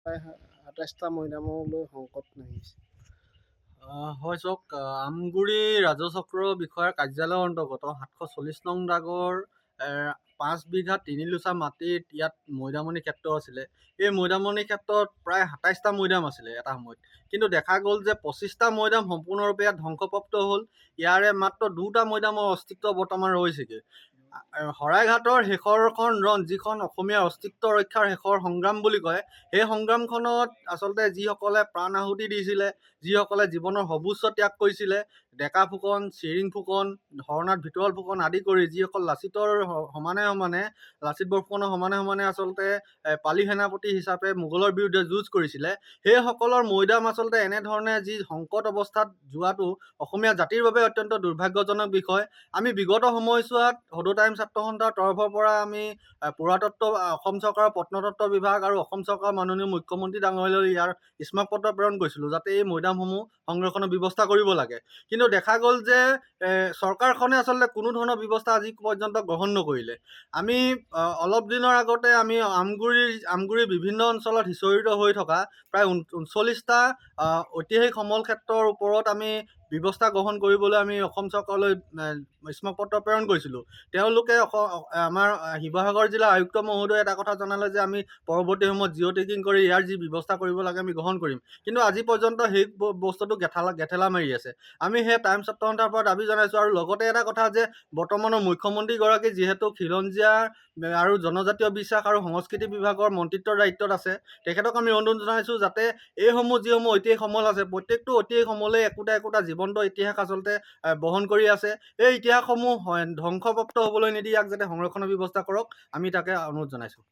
প্ৰায় ২৭টা মৈদামলৈ সংকট নাহিছে। হয় চাওক, আমগুৰি ৰাজচক্ৰ বিষয়াৰ কাৰ্যালয়ৰ অন্তৰ্গত ৭৪০ নং দাগৰ ৫ বিঘা ৩ লোচা মাটিত ইয়াত মৈদামনী ক্ষেত্ৰ আছিলে। এই মৈদামনী ক্ষেত্ৰত প্ৰায় ২৭টা মৈদাম আছিলে এটা সময়ত, কিন্তু দেখা গ'ল যে ২৫টা মৈদাম সম্পূৰ্ণৰূপে ইয়াত ধ্বংসপ্ৰাপ্ত হ'ল। ইয়াৰে মাত্ৰ 2টা মৈদামৰ অস্তিত্ব বৰ্তমান ৰৈছেগৈ। শৰাইঘাটৰ শেষৰখন ৰণ, যিখন অসমীয়াৰ অস্তিত্ব ৰক্ষাৰ শেষৰ সংগ্ৰাম বুলি কয়, সেই সংগ্ৰামখনত আচলতে যিসকলে প্ৰাণ আহুতি দিছিলে, যিসকলে জীৱনৰ সৰ্বোচ্চ ত্যাগ কৰিছিলে, ডেকা ফুকন, চিৰিং ফুকন, হৰনাথ ভিতৰুৱাল ফুকন আদি কৰি যিসকল লাচিতৰ লাচিত বৰফুকনৰ সমানে সমানে আচলতে পালি সেনাপতি হিচাপে মোগলৰ বিৰুদ্ধে যুঁজ কৰিছিলে, সেইসকলৰ মৈদাম আচলতে এনেধৰণে যি সংকট অৱস্থাত যোৱাটো অসমীয়া জাতিৰ বাবে অত্যন্ত দুৰ্ভাগ্যজনক বিষয়। আমি বিগত সময়ছোৱাত সদৌ টাইম ছাত্ৰ সন্থাৰ তৰফৰ পৰা আমি পুৰাতত্ত্ব, অসম চৰকাৰৰ প্ৰত্নতত্ত্ব বিভাগ আৰু অসম চৰকাৰৰ মাননীয় মুখ্যমন্ত্ৰী ডাঙৰীয়ালৈ ইয়াৰ স্মাৰকপত্ৰ প্ৰেৰণ কৰিছিলোঁ, যাতে এই মৈদামসমূহ সংৰক্ষণৰ ব্যৱস্থা কৰিব লাগে। কিন্তু দেখা গ'ল যে চৰকাৰখনে আচলতে কোনো ধৰণৰ ব্যৱস্থা আজি পৰ্যন্ত গ্ৰহণ নকৰিলে। আমি অলপ দিনৰ আগতে আমি আমগুৰিৰ বিভিন্ন অঞ্চলত সিঁচৰিত হৈ থকা প্ৰায় 39টা ঐতিহাসিক সমল ক্ষেত্ৰৰ ওপৰত আমি ব্যৱস্থা গ্ৰহণ কৰিবলৈ আমি অসম চৰকাৰলৈ স্মাৰকপত্ৰ প্ৰেৰণ কৰিছিলোঁ। তেওঁলোকে আমাৰ শিৱসাগৰ জিলাৰ আয়ুক্ত মহোদয়ে এটা কথা জনালে যে আমি পৰৱৰ্তী সময়ত জিঅ' টেকিং কৰি ইয়াৰ যি ব্যৱস্থা কৰিব লাগে আমি গ্ৰহণ কৰিম। কিন্তু আজি পৰ্যন্ত সেই বস্তুটো গেঠেলা মাৰি আছে। আমি সেই টাইম ছাত্ৰ সন্থাৰ পৰা দাবী জনাইছোঁ। আৰু লগতে এটা কথা যে বৰ্তমানৰ মুখ্যমন্ত্ৰীগৰাকী যিহেতু খিলঞ্জীয়া আৰু জনজাতীয় বিশ্বাস আৰু সংস্কৃতি বিভাগৰ মন্ত্ৰিত্বৰ দায়িত্বত আছে, তেখেতক আমি অনুৰোধ জনাইছোঁ যাতে এইসমূহ যিসমূহ ঐতিহাসিক সমল আছে, প্ৰত্যেকটো ঐতিহাসিক সমলেই একোটা জীৱন্ত ইতিহাস আচলতে বহন কৰি আছে। এই ইতিহাসসমূহ ধ্বংসপ্ৰাপ্ত হ'বলৈ নিদি ইয়াক যাতে সংৰক্ষণৰ ব্যৱস্থা কৰক, আমি তাকে অনুৰোধ জনাইছোঁ।